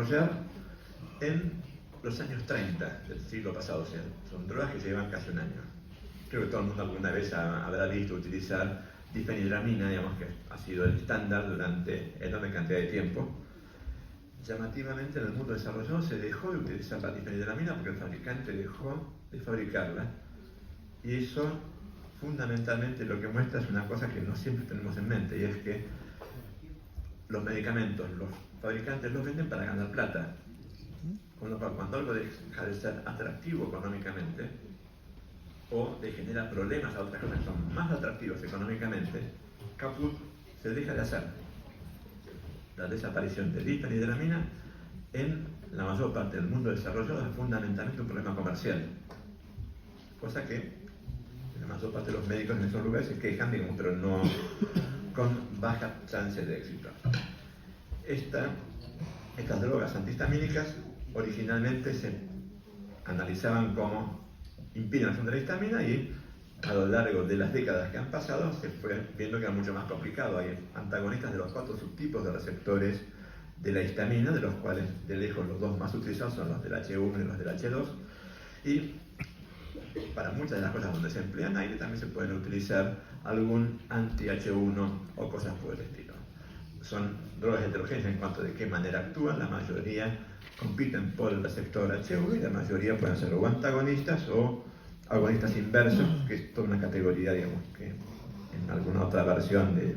desarrollar en los años 30 del siglo pasado. O sea, son drogas que llevan casi un año. Creo que todo el mundo alguna vez habrá visto utilizar difenidramina, digamos que ha sido el estándar durante enorme cantidad de tiempo. Llamativamente, en el mundo desarrollado se dejó de utilizar la difenidramina porque el fabricante dejó de fabricarla, y eso fundamentalmente lo que muestra es una cosa que no siempre tenemos en mente, y es que los medicamentos, los fabricantes los venden para ganar plata, con lo cual cuando algo deja de ser atractivo económicamente o le genera problemas a otras cosas que son más atractivos económicamente, caput, se deja de hacer. La desaparición de difenidramina en la mayor parte del mundo desarrollado es fundamentalmente un problema comercial, cosa que la mayor parte de los médicos en esos lugares se quejan, digamos, pero no con baja chance de éxito. Estas drogas antihistamínicas originalmente se analizaban como impiden la acción de la histamina, y a lo largo de las décadas que han pasado se fue viendo que era mucho más complicado. Hay antagonistas de los 4 subtipos de receptores de la histamina, de los cuales de lejos los 2 más utilizados son los del H1 y los del H2, y para muchas de las cosas donde se emplean aire también se pueden utilizar algún anti-H1 o cosas por el estilo. Son drogas heterogéneas en cuanto de qué manera actúan. La mayoría compiten por el receptor H1 y la mayoría pueden ser o antagonistas o agonistas inversos, que es toda una categoría, digamos, que en alguna otra versión de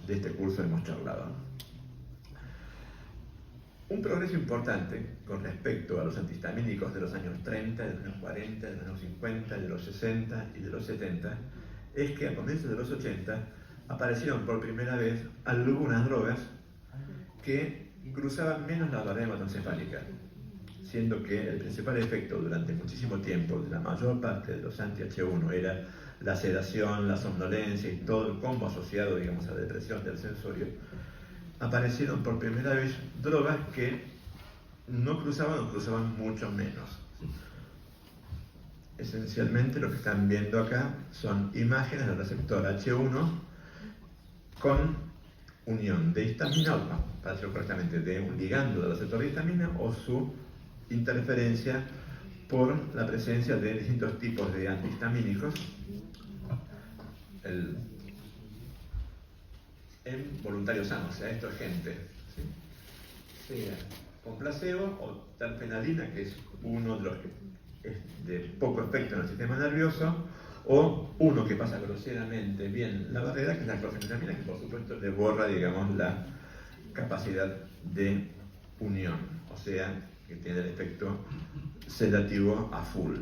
este curso hemos charlado. Un progreso importante con respecto a los antihistamínicos de los años 30, de los años 40, de los años 50, de los 60 y de los 70 es que a comienzos de los 80 aparecieron por primera vez algunas drogas que cruzaban menos la barrera hematoencefálica, siendo que el principal efecto durante muchísimo tiempo de la mayor parte de los anti-H1 era la sedación, la somnolencia y todo el combo asociado, digamos, a la depresión del sensorio. Aparecieron por primera vez drogas que no cruzaban o cruzaban mucho menos. Esencialmente lo que están viendo acá son imágenes del receptor H1 con unión de histamina, para decirlo correctamente, de un ligando del receptor de histamina o su interferencia por la presencia de distintos tipos de antihistamínicos en voluntarios sanos. O sea, esto es gente, ¿sí?, sea con placebo o terfenadina, que es uno de los que es de poco efecto en el sistema nervioso, o uno que pasa groseramente bien la barrera, que es la clofenidramina, que por supuesto le borra, digamos, la capacidad de unión, o sea, que tiene el efecto sedativo a full.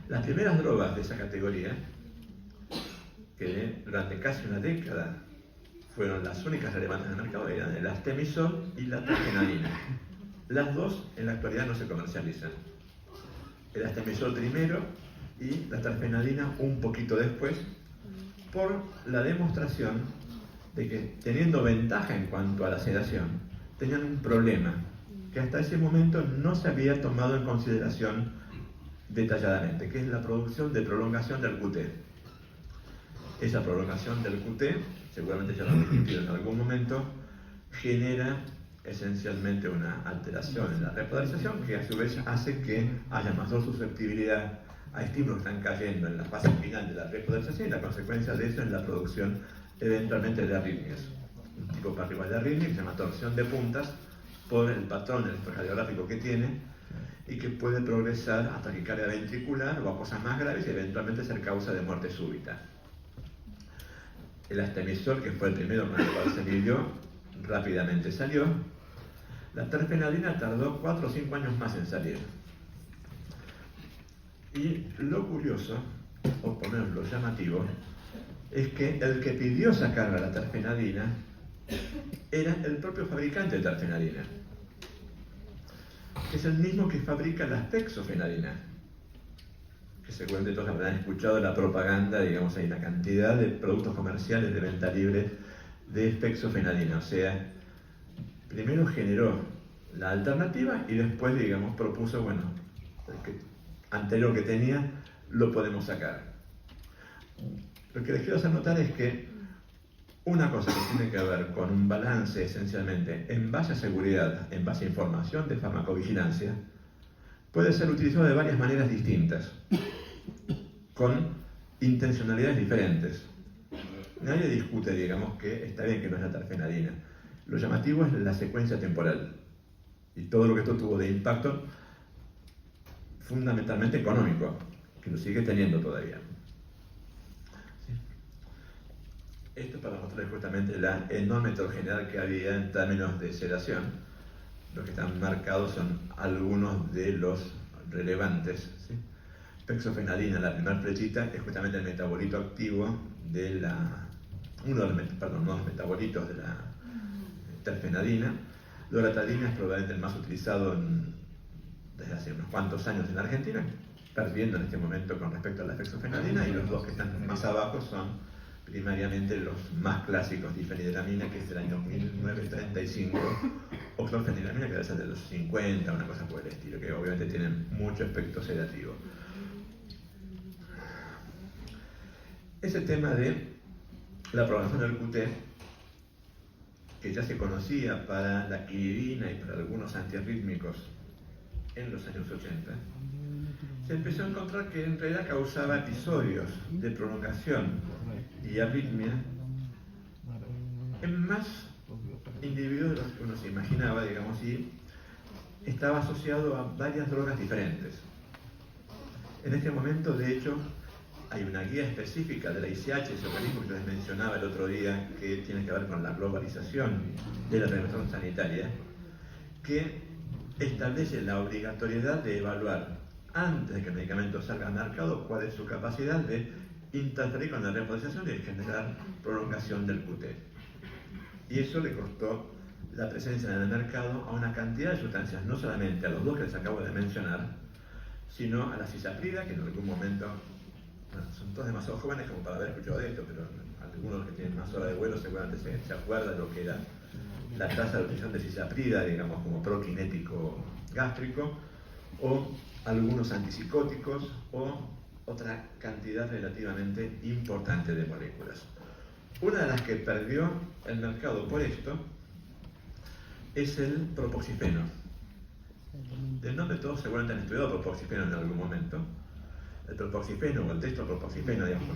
Las primeras drogas de esa categoría, que durante casi una década fueron las únicas relevantes en el mercado, eran el Astemisol y la terfenadina. Las dos en la actualidad no se comercializan. El Astemisol primero y la terfenadina un poquito después, por la demostración de que, teniendo ventaja en cuanto a la sedación, tenían un problema que hasta ese momento no se había tomado en consideración detalladamente, que es la producción de prolongación del QT. Esa prolongación del QT, seguramente ya lo han discutido en algún momento, genera esencialmente una alteración en la repolarización, que a su vez hace que haya mayor susceptibilidad a estímulos que están cayendo en la fase final de la repolarización, y la consecuencia de eso es la producción eventualmente de arritmias. Un tipo particular de arritmia que se llama torsión de puntas por el patrón electrocardiográfico que tiene y que puede progresar a taquicardia ventricular o a cosas más graves y eventualmente ser causa de muerte súbita. El Astemisol, que fue el primero con el cual se lidió, rápidamente salió. La terfenadina tardó 4 o 5 años más en salir. Y lo curioso, o por lo menos lo llamativo, es que el que pidió sacar a la terfenadina era el propio fabricante de terfenadina, que es el mismo que fabrica la fexofenadina, que seguramente todos habrán escuchado la propaganda, digamos, hay una cantidad de productos comerciales de venta libre de fexofenadina. O sea, primero generó la alternativa y después, digamos, propuso, bueno, el anterior que tenía lo podemos sacar. Lo que les quiero hacer notar es que una cosa que tiene que ver con un balance esencialmente en base a seguridad, en base a información de farmacovigilancia, puede ser utilizado de varias maneras distintas, con intencionalidades diferentes. Nadie discute, digamos, que está bien que no es la terfenadina. Lo llamativo es la secuencia temporal y todo lo que esto tuvo de impacto fundamentalmente económico, que lo sigue teniendo todavía. ¿Sí? Esto para mostrar justamente la enorme heterogeneidad que había en términos de sedación. Los que están marcados son algunos de los relevantes. ¿Sí? Pexofenadina, la primera flechita, es justamente el metabolito activo de uno de los metabolitos de la terfenadina. Loratadina es probablemente el más utilizado desde hace unos cuantos años en Argentina, perdiendo en este momento con respecto a la fexofenadina, y los dos que están más abajo son primariamente los más clásicos, difeniramina, que es del año 1935, o clorfeniramina, que es de los 50, una cosa por el estilo, que obviamente tienen mucho efecto sedativo. Ese tema de la programación del QT, que ya se conocía para la quinidina y para algunos antiarrítmicos en los años 80, se empezó a encontrar que en realidad causaba episodios de prolongación y arritmia en más individuos de los que uno se imaginaba, digamos, y estaba asociado a varias drogas diferentes. En este momento, de hecho, hay una guía específica de la ICH, ese organismo que yo les mencionaba el otro día, que tiene que ver con la globalización de la regulación sanitaria, que establece la obligatoriedad de evaluar, antes de que el medicamento salga al mercado, cuál es su capacidad de interferir con la repolarización y de generar prolongación del QT. Y eso le costó la presencia en el mercado a una cantidad de sustancias, no solamente a los dos que les acabo de mencionar, sino a la cisaprida, que en algún momento, bueno, son todos demasiado jóvenes como para haber escuchado de esto, pero algunos que tienen más horas de vuelo seguramente se acuerdan de lo que era la tasa de utilización de cisaprida, digamos, como prokinético gástrico, o algunos antipsicóticos, o otra cantidad relativamente importante de moléculas. Una de las que perdió el mercado por esto es el propoxifeno. Del nombre todos seguramente han estudiado propoxifeno en algún momento. El propoxifeno o el dextropropoxifeno, digamos,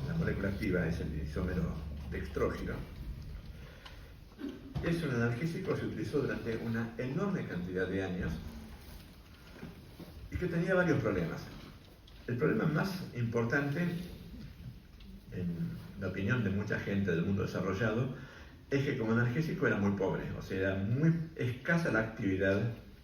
la molécula activa es el isómero dextrógeno. Es un analgésico que se utilizó durante una enorme cantidad de años y que tenía varios problemas. El problema más importante, en la opinión de mucha gente del mundo desarrollado, es que como analgésico era muy pobre, o sea, era muy escasa la actividad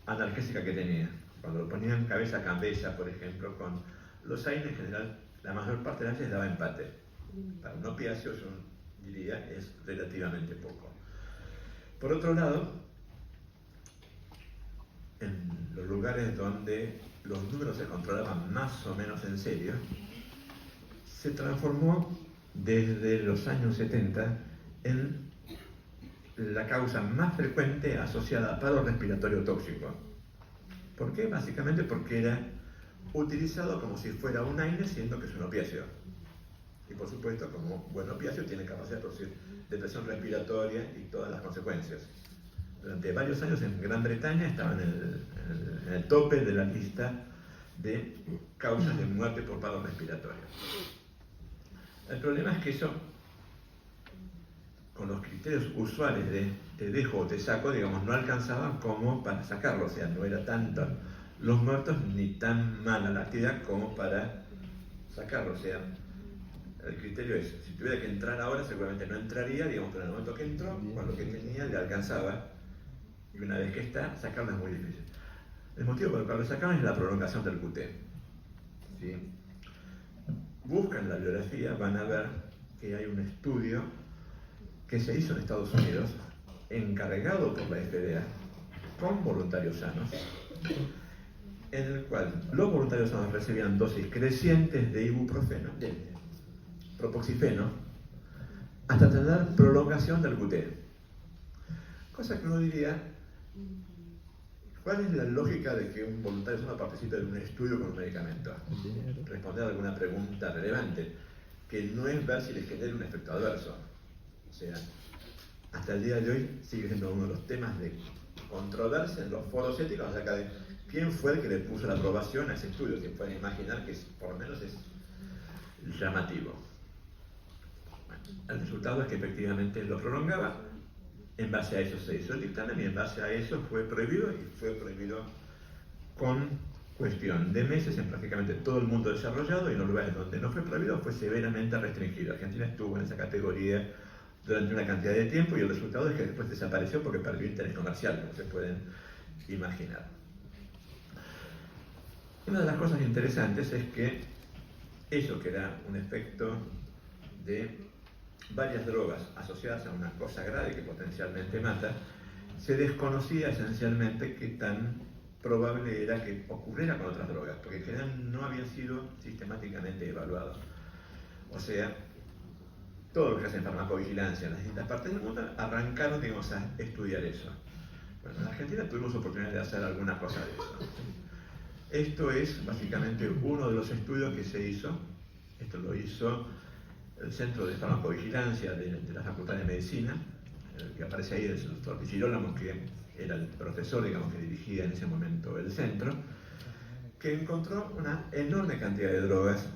analgésica que tenía. Cuando lo ponían cabeza a cabeza, por ejemplo, con los AINE en general, la mayor parte de las veces daba empate. Para un opiáceo, yo diría, es relativamente poco. Por otro lado, en los lugares donde los números se controlaban más o menos en serio, se transformó desde los años 70 en la causa más frecuente asociada a paro respiratorio tóxico. ¿Por qué? Básicamente porque era utilizado como si fuera un AINE, siendo que es un opiáceo. Y por supuesto, como buen opiáceo, tiene capacidad de producir depresión respiratoria y todas las consecuencias. Durante varios años en Gran Bretaña estaban en el tope de la lista de causas de muerte por paro respiratorio. El problema es que eso, con los criterios usuales de te dejo o te saco, digamos, no alcanzaban como para sacarlo, o sea, no era tanto los muertos ni tan mala la actividad como para sacarlo, o sea, el criterio es, si tuviera que entrar ahora seguramente no entraría, digamos, pero en el momento que entró, con lo que tenía le alcanzaba, y una vez que está, sacarlo es muy difícil. El motivo por el cual lo sacaban es la prolongación del QT. ¿Sí? Buscan la bibliografía, van a ver que hay un estudio que se hizo en Estados Unidos, encargado por la FDA, con voluntarios sanos, en el cual los voluntarios sanos recibían dosis crecientes de ibuprofeno, de propoxifeno, hasta tener prolongación del QT. Cosa que uno diría, ¿cuál es la lógica de que un voluntario sano participe de un estudio con un medicamento? Responder a alguna pregunta relevante, que no es ver si le genera un efecto adverso. O sea, hasta el día de hoy sigue siendo uno de los temas de controversia en los foros éticos acerca de quién fue el que le puso la aprobación a ese estudio, que pueden imaginar que por lo menos es llamativo. Bueno, el resultado es que efectivamente lo prolongaba, en base a eso se hizo el dictamen y en base a eso fue prohibido, y fue prohibido con cuestión de meses en prácticamente todo el mundo desarrollado, y en los lugares donde no fue prohibido fue severamente restringido. Argentina estuvo en esa categoría durante una cantidad de tiempo y el resultado es que después desapareció porque perdió interés comercial, como se pueden imaginar. Una de las cosas interesantes es que eso, que era un efecto de varias drogas asociadas a una cosa grave que potencialmente mata, se desconocía esencialmente qué tan probable era que ocurriera con otras drogas, porque en general no habían sido sistemáticamente evaluados. O sea, todos los que hacen farmacovigilancia en las distintas partes del mundo arrancaron, digamos, a estudiar eso. Bueno, en Argentina tuvimos oportunidad de hacer alguna cosa de eso. Esto es básicamente uno de los estudios que se hizo. Esto lo hizo el Centro de Farmacovigilancia de la Facultad de Medicina, el que aparece ahí es el doctor Di Girolamo, que era el profesor, digamos, que dirigía en ese momento el centro, que encontró una enorme cantidad de drogas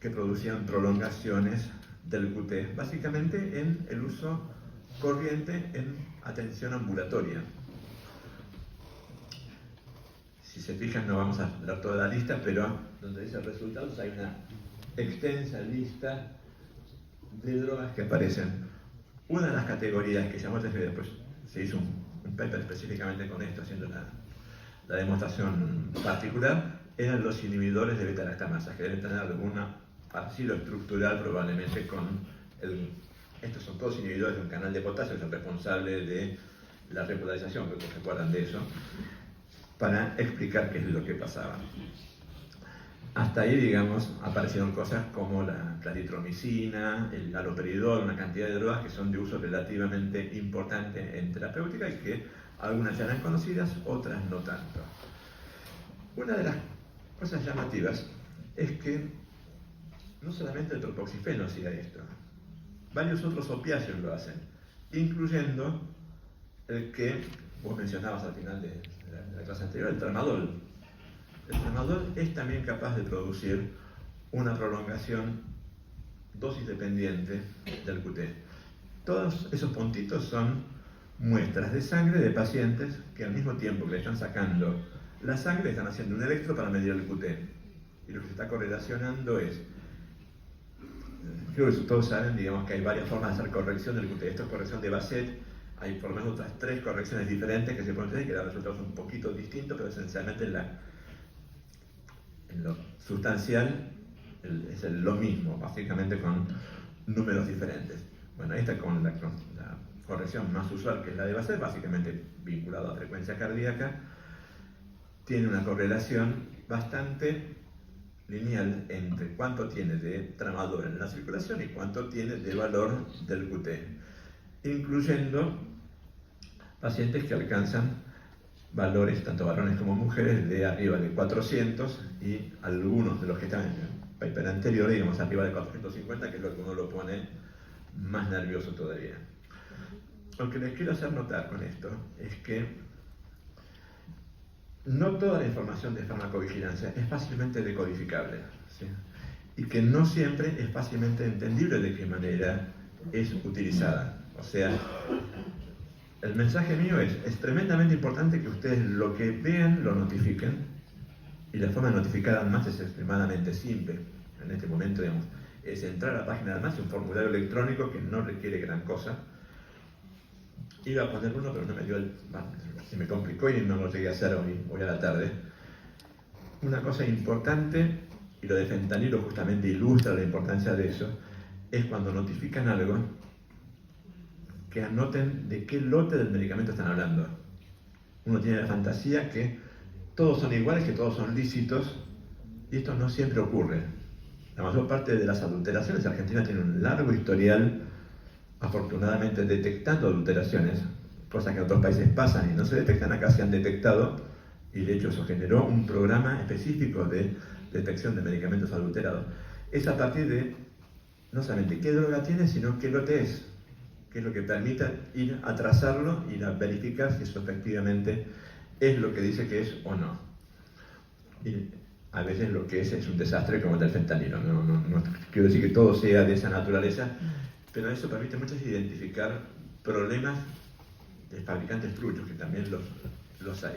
que producían prolongaciones del QT, básicamente en el uso corriente en atención ambulatoria. Si se fijan, no vamos a dar toda la lista, pero donde dice resultados hay una extensa lista de drogas que aparecen. Una de las categorías que llamó la atención, después se hizo un paper específicamente con esto, haciendo la demostración particular, eran los inhibidores de beta-lactamasas, que deben tener alguna parecido estructural probablemente con estos son todos inhibidores de un canal de potasio que son responsables de la repolarización, que se acuerdan de eso, para explicar qué es lo que pasaba. Hasta ahí, digamos, aparecieron cosas como la claritromicina, el haloperidol, una cantidad de drogas que son de uso relativamente importante en terapéutica y que algunas ya eran conocidas, otras no tanto. Una de las cosas llamativas es que no solamente el tropoxifeno hacía esto, varios otros opiáceos lo hacen, incluyendo el que vos mencionabas al final de la clase anterior, el tramadol. El tramadol es también capaz de producir una prolongación dosis dependiente del QT. Todos esos puntitos son muestras de sangre de pacientes que al mismo tiempo que le están sacando la sangre están haciendo un electro para medir el QT. Y lo que se está correlacionando es, creo que todos saben, digamos, que hay varias formas de hacer corrección del QT. Esto es corrección de Bassett, hay por lo menos otras 3 correcciones diferentes que se pueden tener y que dan resultados un poquito distintos, pero esencialmente en lo sustancial es lo mismo, básicamente con números diferentes. Bueno, esta con la corrección más usual, que es la de Bassett, básicamente vinculada a frecuencia cardíaca, tiene una correlación bastante lineal entre cuánto tiene de tramadol en la circulación y cuánto tiene de valor del QT, incluyendo pacientes que alcanzan valores, tanto varones como mujeres, de arriba de 400 y algunos de los que están en el paper anterior, digamos, arriba de 450, que es lo que uno lo pone más nervioso todavía. Lo que les quiero hacer notar con esto es que no toda la información de farmacovigilancia es fácilmente decodificable, ¿sí? Y que no siempre es fácilmente entendible de qué manera es utilizada. O sea, el mensaje mío es tremendamente importante que ustedes lo que vean lo notifiquen, y la forma de notificar además es extremadamente simple. En este momento, digamos, es entrar a la página de además, un formulario electrónico que no requiere gran cosa. Iba a poner uno, pero no me dio se me complicó y no lo llegué a hacer hoy a la tarde. Una cosa importante, y lo de fentanilo justamente ilustra la importancia de eso, es cuando notifican algo, que anoten de qué lote del medicamento están hablando. Uno tiene la fantasía que todos son iguales, que todos son lícitos, y esto no siempre ocurre. La mayor parte de las adulteraciones, Argentina tiene un largo historial, afortunadamente, detectando adulteraciones, cosas que en otros países pasan y no se detectan, acá se han detectado, y de hecho eso generó un programa específico de detección de medicamentos adulterados. Es a partir de no solamente qué droga tiene, sino qué lote es. que es lo que permita ir a trazarlo, ir a verificar si eso efectivamente es lo que dice que es o no. Y a veces lo que es un desastre como el del fentanilo. No quiero decir que todo sea de esa naturaleza, pero eso permite mucho identificar problemas de fabricantes truchos, que también los hay.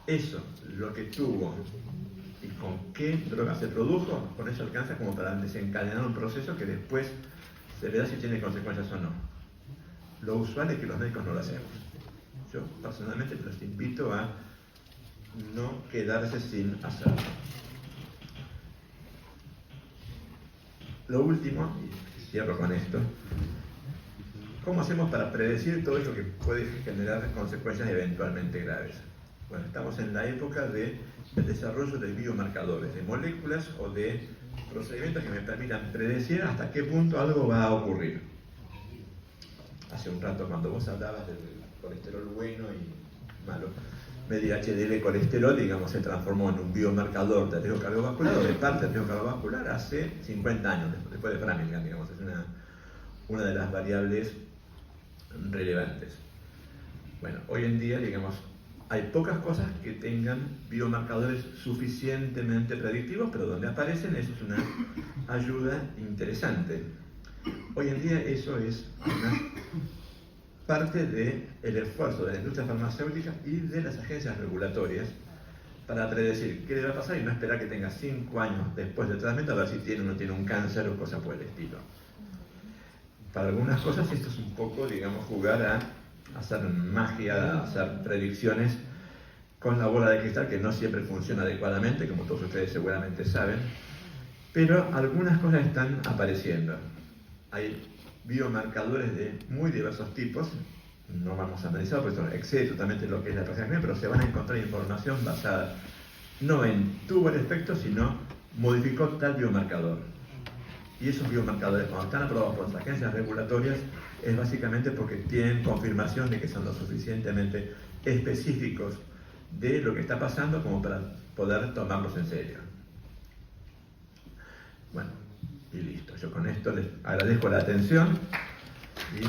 Eso, lo que tuvo y con qué droga se produjo, con eso alcanza como para desencadenar un proceso que después se verá si tiene consecuencias o no. Lo usual es que los médicos no lo hacemos. Yo personalmente los invito a no quedarse sin hacerlo. Lo último, y cierro con esto, ¿cómo hacemos para predecir todo esto que puede generar consecuencias eventualmente graves? Bueno, estamos en la época del desarrollo de biomarcadores, de moléculas o de procedimientos que me permitan predecir hasta qué punto algo va a ocurrir. Hace un rato cuando vos hablabas del colesterol bueno y malo, medio HDL colesterol, digamos, se transformó en un biomarcador de riesgo cardiovascular o de parte del riesgo cardiovascular hace 50 años, después de Framingham, digamos, es una de las variables relevantes. Bueno, hoy en día, digamos, hay pocas cosas que tengan biomarcadores suficientemente predictivos, pero donde aparecen eso es una ayuda interesante. Hoy en día eso es una parte del esfuerzo de la industria farmacéutica y de las agencias regulatorias para predecir qué le va a pasar y no esperar que tenga 5 años después del tratamiento a ver si tiene o no tiene un cáncer o cosas por el estilo. Para algunas cosas esto es un poco, digamos, jugar a hacer magia, a hacer predicciones con la bola de cristal, que no siempre funciona adecuadamente, como todos ustedes seguramente saben, pero algunas cosas están apareciendo. Hay biomarcadores de muy diversos tipos, no vamos a analizar porque esto excede totalmente lo que es la persona, pero se van a encontrar información basada no en tuvo el efecto, sino modificó tal biomarcador. Y esos biomarcadores, cuando están aprobados por las agencias regulatorias, es básicamente porque tienen confirmación de que son lo suficientemente específicos de lo que está pasando como para poder tomarlos en serio. Bueno, y listo. Yo con esto les agradezco la atención y